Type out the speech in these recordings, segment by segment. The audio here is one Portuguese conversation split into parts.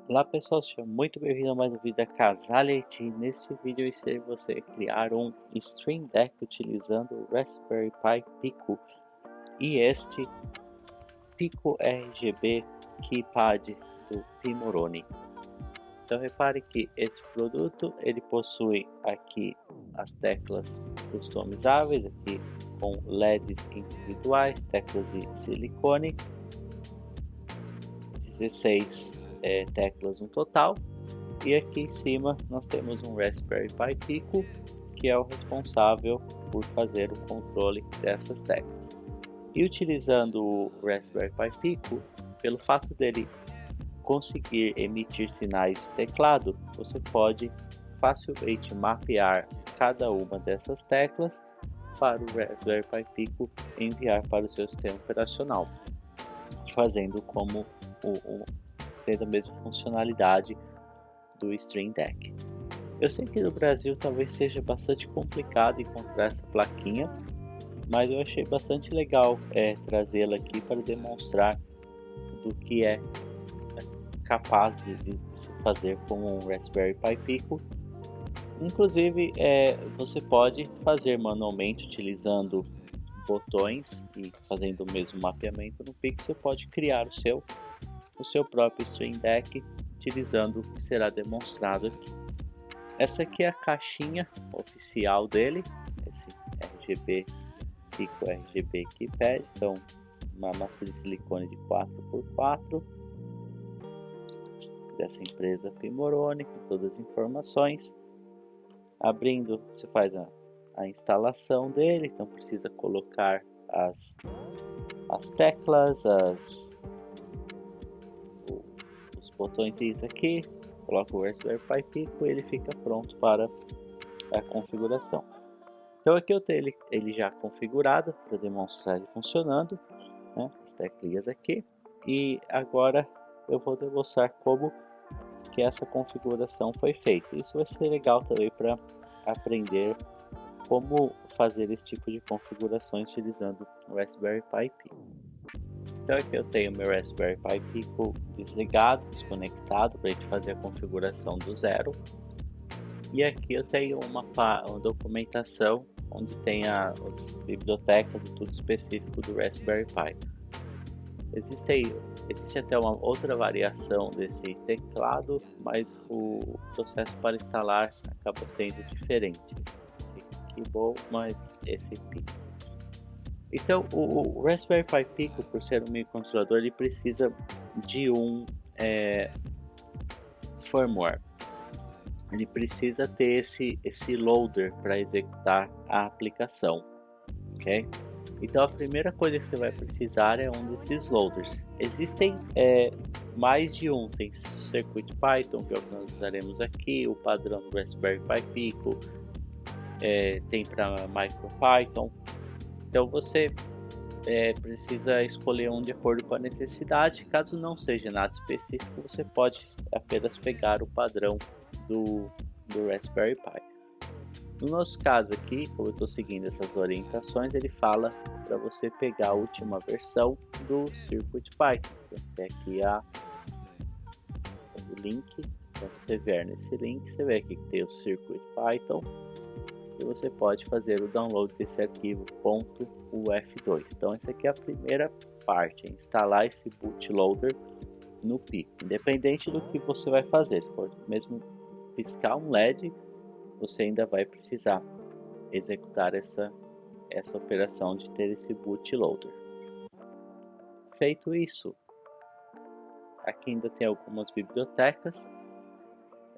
Olá pessoal, seja muito bem-vindo a mais um vídeo da Casale IT. Neste vídeo eu ensinei você a criar um Stream Deck utilizando o Raspberry Pi Pico e este Pico RGB Keypad do Pimoroni. Então repare que esse produto ele possui aqui as teclas customizáveis aqui com LEDs individuais, teclas de silicone, 16 teclas no total. E aqui em cima nós temos um Raspberry Pi Pico, que é o responsável por fazer o controle dessas teclas. E utilizando o Raspberry Pi Pico, pelo fato dele conseguir emitir sinais de teclado, você pode facilmente mapear cada uma dessas teclas para o Raspberry Pi Pico enviar para o seu sistema operacional, fazendo como tendo a mesma funcionalidade do Stream Deck. Eu sei que no Brasil talvez seja bastante complicado encontrar essa plaquinha, mas eu achei bastante legal trazê-la aqui para demonstrar do que é capaz de se fazer com um Raspberry Pi Pico. Inclusive você pode fazer manualmente utilizando botões e fazendo o mesmo mapeamento no Pico. Você pode criar o seu próprio Stream Deck utilizando o que será demonstrado aqui. Essa aqui é a caixinha oficial dele, esse RGB Pico RGB Keypad, então uma matriz de silicone de 4x4 dessa empresa Pimoroni, com todas as informações. Abrindo, você faz a instalação dele, então precisa colocar as teclas, os botões aqui, coloca o Raspberry Pi Pico e ele fica pronto para a configuração. Então aqui eu tenho ele já configurado para demonstrar ele funcionando, né, as teclinhas aqui, e agora eu vou demonstrar como que essa configuração foi feita. Isso vai ser legal também para aprender como fazer esse tipo de configurações utilizando o Raspberry Pi Pico. Então aqui eu tenho meu Raspberry Pi Pico desligado, desconectado, para a gente fazer a configuração do zero. E aqui eu tenho uma documentação onde tem as bibliotecas e tudo específico do Raspberry Pi. Existe até uma outra variação desse teclado, mas o processo para instalar acaba sendo diferente. Esse keyboard, mas esse Pico. Então o Raspberry Pi Pico, por ser um microcontrolador, ele precisa de um firmware. Ele precisa ter esse loader para executar a aplicação, ok? Então a primeira coisa que você vai precisar é um desses loaders. Existem mais de um, tem CircuitPython, que é o que nós usaremos aqui, o padrão do Raspberry Pi Pico, tem para MicroPython. Então você precisa escolher um de acordo com a necessidade. Caso não seja nada específico, você pode apenas pegar o padrão do Raspberry Pi. No nosso caso aqui, como eu estou seguindo essas orientações, ele fala para você pegar a última versão do CircuitPython. Tem aqui o link. Então, se você vier nesse link, você vê aqui que tem o CircuitPython e você pode fazer o download desse arquivo .uf2. Então essa aqui é a primeira parte, instalar esse bootloader no Pico. Independente do que você vai fazer, se for mesmo piscar um LED, você ainda vai precisar executar essa operação de ter esse bootloader. Feito isso, aqui ainda tem algumas bibliotecas.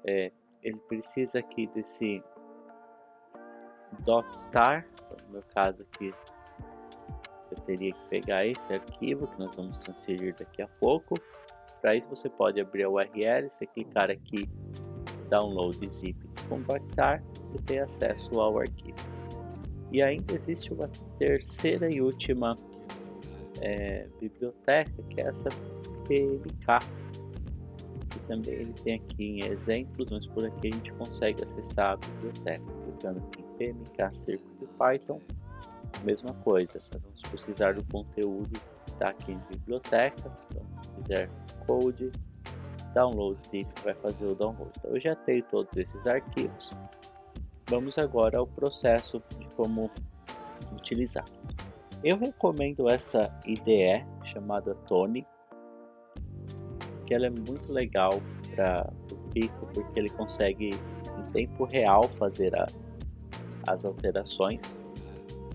Ele precisa aqui desse .star, então, no meu caso aqui eu teria que pegar esse arquivo que nós vamos transferir daqui a pouco. Para isso você pode abrir a URL, você clicar aqui download zip descompactar, você tem acesso ao arquivo. E ainda existe uma terceira e última biblioteca, que é essa PMK, que também ele tem aqui em exemplos, mas por aqui a gente consegue acessar a biblioteca, clicando aqui em PMK CircuitPython. Mesma coisa, nós vamos precisar do conteúdo que está aqui em biblioteca. Então se fizer code, download zip, vai fazer o download. Então eu já tenho todos esses arquivos. Vamos agora ao processo de como utilizar. Eu recomendo essa IDE chamada Tony, que ela é muito legal para o Pico, porque ele consegue em tempo real fazer as alterações.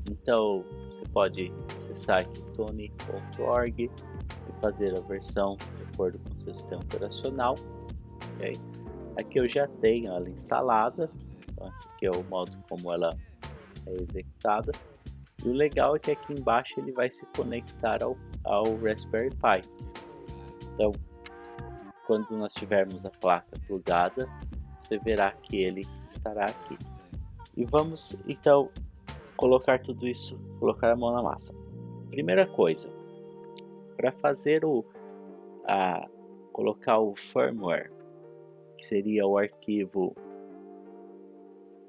Então você pode acessar aqui tony.org e fazer a versão de acordo com o seu sistema operacional. Okay? Aqui eu já tenho ela instalada, então esse aqui é o modo como ela é executada. E o legal é que aqui embaixo ele vai se conectar ao Raspberry Pi. Então, quando nós tivermos a placa plugada, você verá que ele estará aqui. E vamos então colocar tudo isso, colocar a mão na massa. Primeira coisa, para fazer colocar o firmware, que seria o arquivo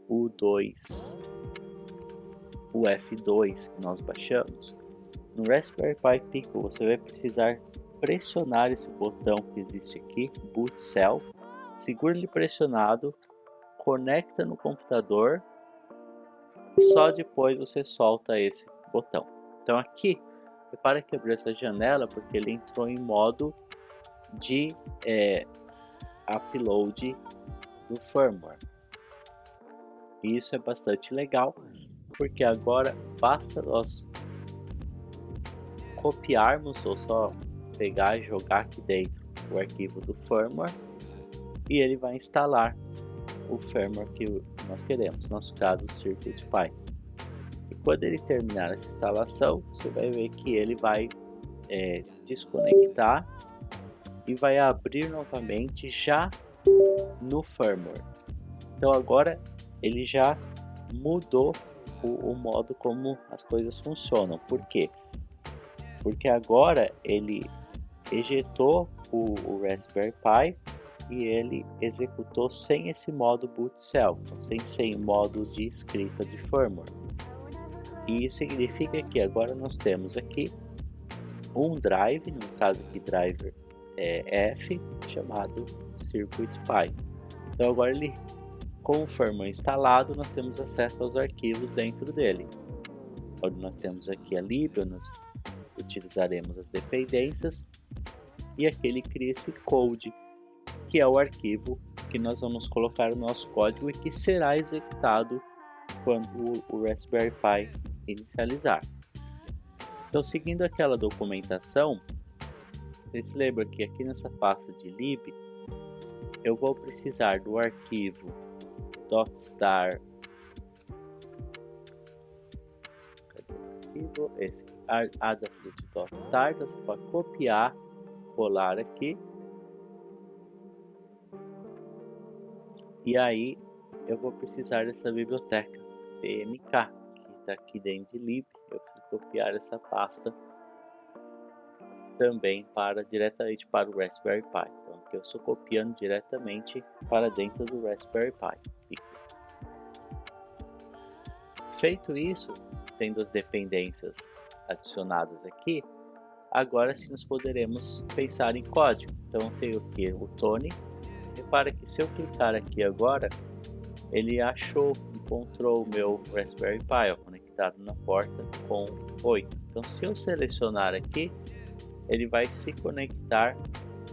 UF2 que nós baixamos, no Raspberry Pi Pico você vai precisar pressionar esse botão que existe aqui, Boot Cell, segura ele pressionado, conecta no computador e só depois você solta esse botão. Então aqui, repara que abriu essa janela porque ele entrou em modo de upload do firmware. E isso é bastante legal, porque agora basta nós copiarmos ou só pegar e jogar aqui dentro o arquivo do firmware e ele vai instalar o firmware que nós queremos, no nosso caso o CircuitPy. E quando ele terminar essa instalação, você vai ver que ele vai desconectar e vai abrir novamente já no firmware. Então agora ele já mudou o modo como as coisas funcionam. Por quê? Porque agora ele ejetou o Raspberry Pi e ele executou sem esse modo boot cell, sem o modo de escrita de firmware. E isso significa que agora nós temos aqui um drive, no caso aqui driver F, chamado CircuitPy. Então agora ele, com o firmware instalado, nós temos acesso aos arquivos dentro dele. Onde nós temos aqui a lib, nós utilizaremos as dependências, e aqui ele cria esse code, que é o arquivo que nós vamos colocar o nosso código e que será executado quando o Raspberry Pi inicializar. Então, seguindo aquela documentação, vocês se lembram que aqui nessa pasta de lib, eu vou precisar do arquivo .star, esse adafruit.star, então você pode copiar, colar aqui, e aí eu vou precisar dessa biblioteca PMK, que está aqui dentro de lib. Eu preciso copiar essa pasta também diretamente para o Raspberry Pi. Então aqui eu estou copiando diretamente para dentro do Raspberry Pi. Feito isso, tendo as dependências adicionadas aqui, agora sim nós poderemos pensar em código. Então eu tenho aqui o Tony. Repara que se eu clicar aqui agora, ele encontrou o meu Raspberry Pi conectado na porta com 8. Então se eu selecionar aqui, ele vai se conectar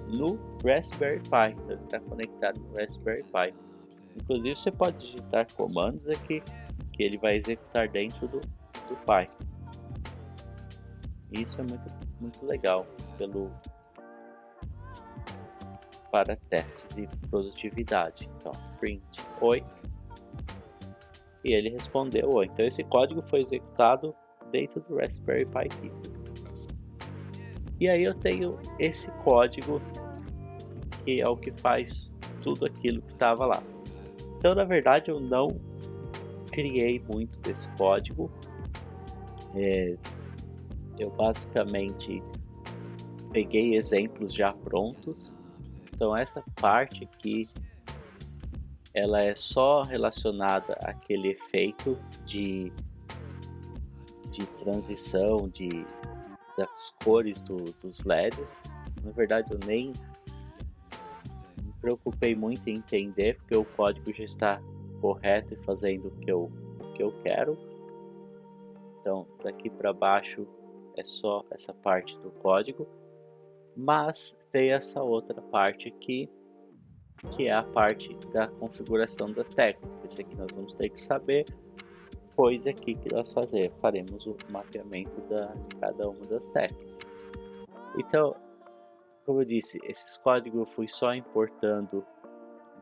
no Raspberry Pi. Então ele está conectado no Raspberry Pi. Inclusive você pode digitar comandos aqui que ele vai executar dentro do Pi. Isso é muito legal para testes e produtividade. Então print oi, e ele respondeu oi. Então esse código foi executado dentro do Raspberry Pi Pico. E aí eu tenho esse código que é o que faz tudo aquilo que estava lá. Então na verdade eu não criei muito desse código. Eu basicamente peguei exemplos já prontos. Então essa parte aqui ela é só relacionada àquele efeito de transição das cores dos LEDs. Na verdade eu nem preocupei muito em entender, porque o código já está correto e fazendo o que eu quero. Então, daqui para baixo é só essa parte do código, mas tem essa outra parte aqui, que é a parte da configuração das teclas, que esse aqui nós vamos ter que saber, pois é aqui que nós faremos o mapeamento de cada uma das teclas. Então, como eu disse, esses códigos eu fui só importando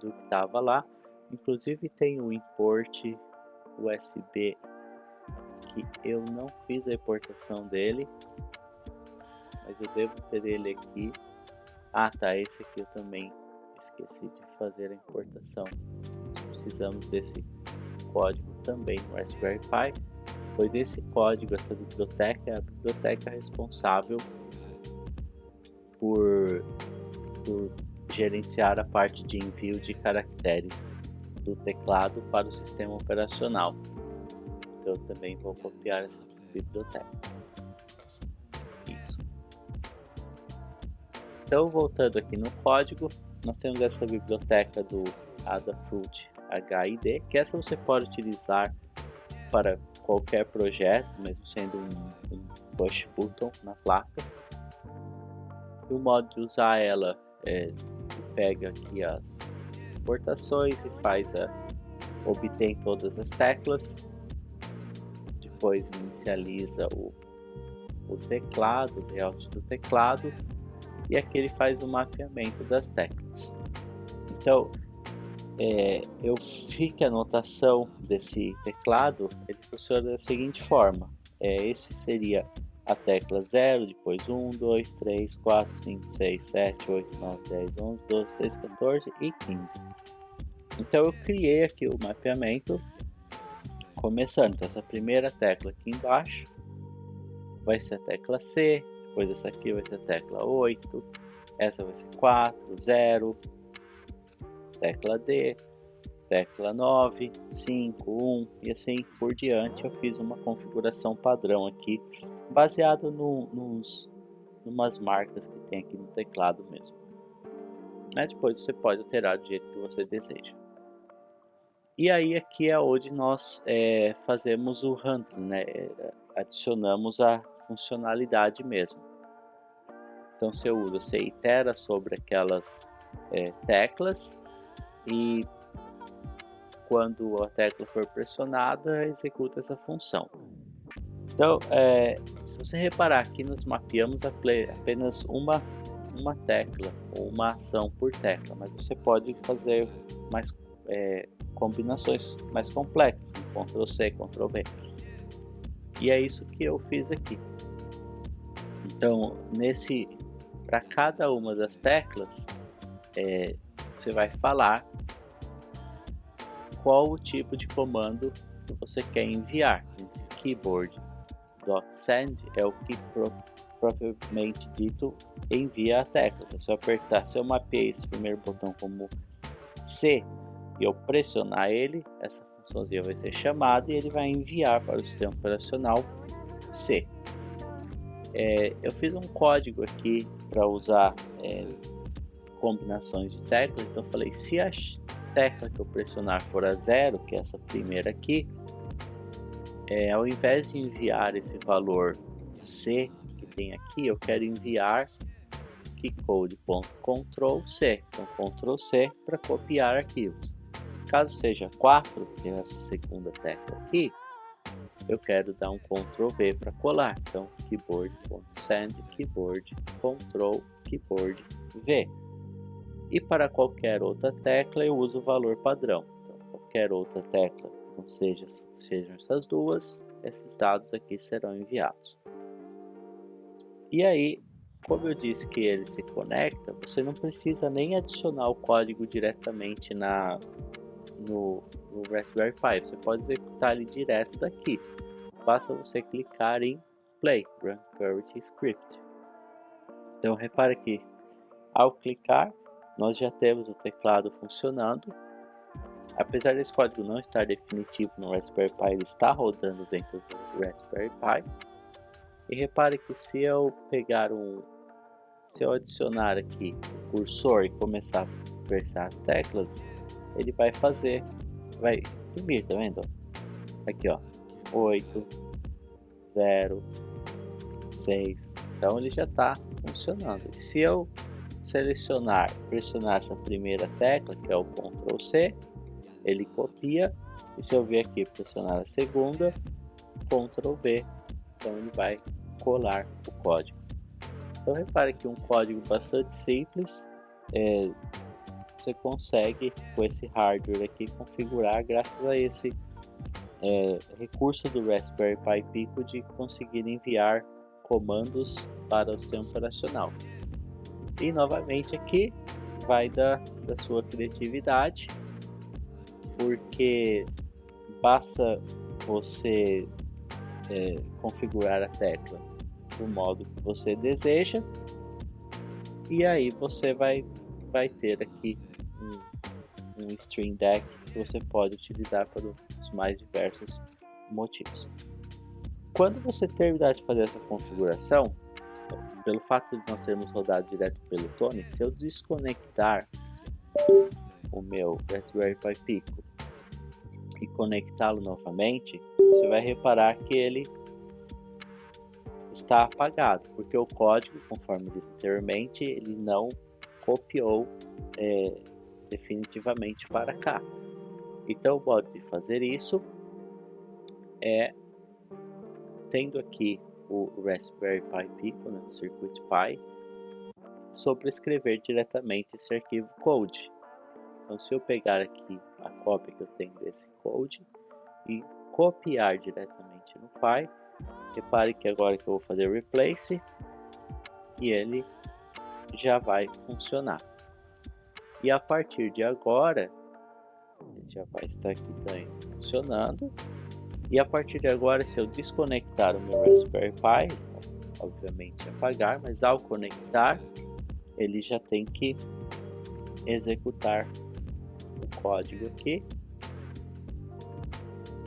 do que estava lá, inclusive tem um import USB que eu não fiz a importação dele, mas eu devo ter ele aqui. Ah tá, esse aqui eu também esqueci de fazer a importação. Nós precisamos desse código também no Raspberry Pi, pois esse código, essa biblioteca, é a biblioteca responsável por gerenciar a parte de envio de caracteres do teclado para o sistema operacional. Então eu também vou copiar essa biblioteca. Isso. Então, voltando aqui no código, nós temos essa biblioteca do Adafruit HID, que essa você pode utilizar para qualquer projeto, mesmo sendo um push button na placa. E o modo de usar ela pega aqui as importações e obtém todas as teclas, depois inicializa o teclado, o layout do teclado, e aqui ele faz o mapeamento das teclas. Então, eu vi que a notação desse teclado ele funciona da seguinte forma: esse seria a tecla 0, depois 1, 2, 3, 4, 5, 6, 7, 8, 9, 10, 11, 12, 13, 14 e 15. Então eu criei aqui o mapeamento, começando. Então, essa primeira tecla aqui embaixo vai ser a tecla C, depois essa aqui vai ser a tecla 8, essa vai ser 4, 0, tecla D, tecla 9, 5, 1 e assim por diante. Eu fiz uma configuração padrão aqui, baseado numas marcas que tem aqui no teclado mesmo. Mas depois você pode alterar do jeito que você deseja. E aí aqui é onde nós fazemos o handling, né? Adicionamos a funcionalidade mesmo. Então você itera sobre aquelas teclas e quando a tecla for pressionada, executa essa função. Então, se você reparar aqui, nós mapeamos apenas uma tecla ou uma ação por tecla, mas você pode fazer mais combinações mais complexas, Ctrl C, Ctrl V. E é isso que eu fiz aqui. Então, para cada uma das teclas, você vai falar qual o tipo de comando que você quer enviar. Esse keyboard.send é o que propriamente dito envia a tecla. Então, se eu apertar, se eu mapeei esse primeiro botão como C e eu pressionar ele, essa funçãozinha vai ser chamada e ele vai enviar para o sistema operacional C. Eu fiz um código aqui para usar combinações de teclas, então eu falei, se a tecla que eu pressionar for a 0, que é essa primeira aqui, ao invés de enviar esse valor C que tem aqui, eu quero enviar keycode.ctrl+C, então Ctrl C para copiar arquivos. Caso seja 4, que é essa segunda tecla aqui, eu quero dar um Ctrl V para colar, então keyboard.send, keyboard, Ctrl, keyboard, V. E para qualquer outra tecla eu uso o valor padrão, então qualquer outra tecla que não sejam essas duas, esses dados aqui serão enviados. E aí, como eu disse que ele se conecta, você não precisa nem adicionar o código diretamente no Raspberry Pi, você pode executar ele direto daqui. Basta você clicar em Play, Run Current Script. Então repare que ao clicar, nós já temos o teclado funcionando. Apesar desse código não estar definitivo no Raspberry Pi, ele está rodando dentro do Raspberry Pi. E repare que se eu adicionar aqui o cursor e começar a apertar as teclas, ele vai imprimir, tá vendo? Aqui, ó, 8, 0, 6, então ele já está funcionando. E se eu pressionar essa primeira tecla, que é o Ctrl C, ele copia, e se eu vir aqui pressionar a segunda, Ctrl V, então ele vai colar o código. Então repare que um código bastante simples, você consegue com esse hardware aqui configurar graças a esse recurso do Raspberry Pi Pico de conseguir enviar comandos para o sistema operacional. E novamente aqui vai da sua criatividade, porque basta você configurar a tecla do modo que você deseja, e aí você vai ter aqui um Stream Deck que você pode utilizar para os mais diversos motivos. Quando você terminar de fazer essa configuração, pelo fato de nós termos rodado direto pelo Tony, se eu desconectar o meu Raspberry Pi Pico e conectá-lo novamente, você vai reparar que ele está apagado, porque o código, conforme disse anteriormente, ele não copiou definitivamente para cá. Então o modo de fazer isso é tendo aqui o Raspberry Pi Pico, né, o Circuit Pi, sobrescrever diretamente esse arquivo code. Então se eu pegar aqui a cópia que eu tenho desse code e copiar diretamente no Pi, repare que agora que eu vou fazer replace, e ele já vai funcionar. E a partir de agora, ele já vai estar aqui também funcionando. E a partir de agora, se eu desconectar o meu Raspberry Pi, obviamente apagar, mas ao conectar, ele já tem que executar o código aqui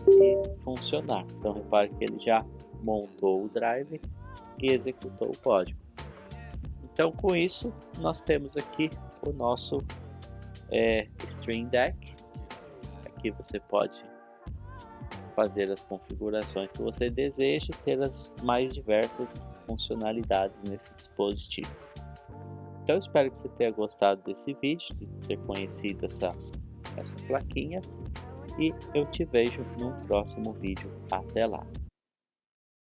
e funcionar. Então repare que ele já montou o drive e executou o código. Então com isso nós temos aqui o nosso Stream Deck. Aqui você pode fazer as configurações que você deseja e ter as mais diversas funcionalidades nesse dispositivo. Então eu espero que você tenha gostado desse vídeo, de ter conhecido essa plaquinha, e eu te vejo no próximo vídeo. Até lá!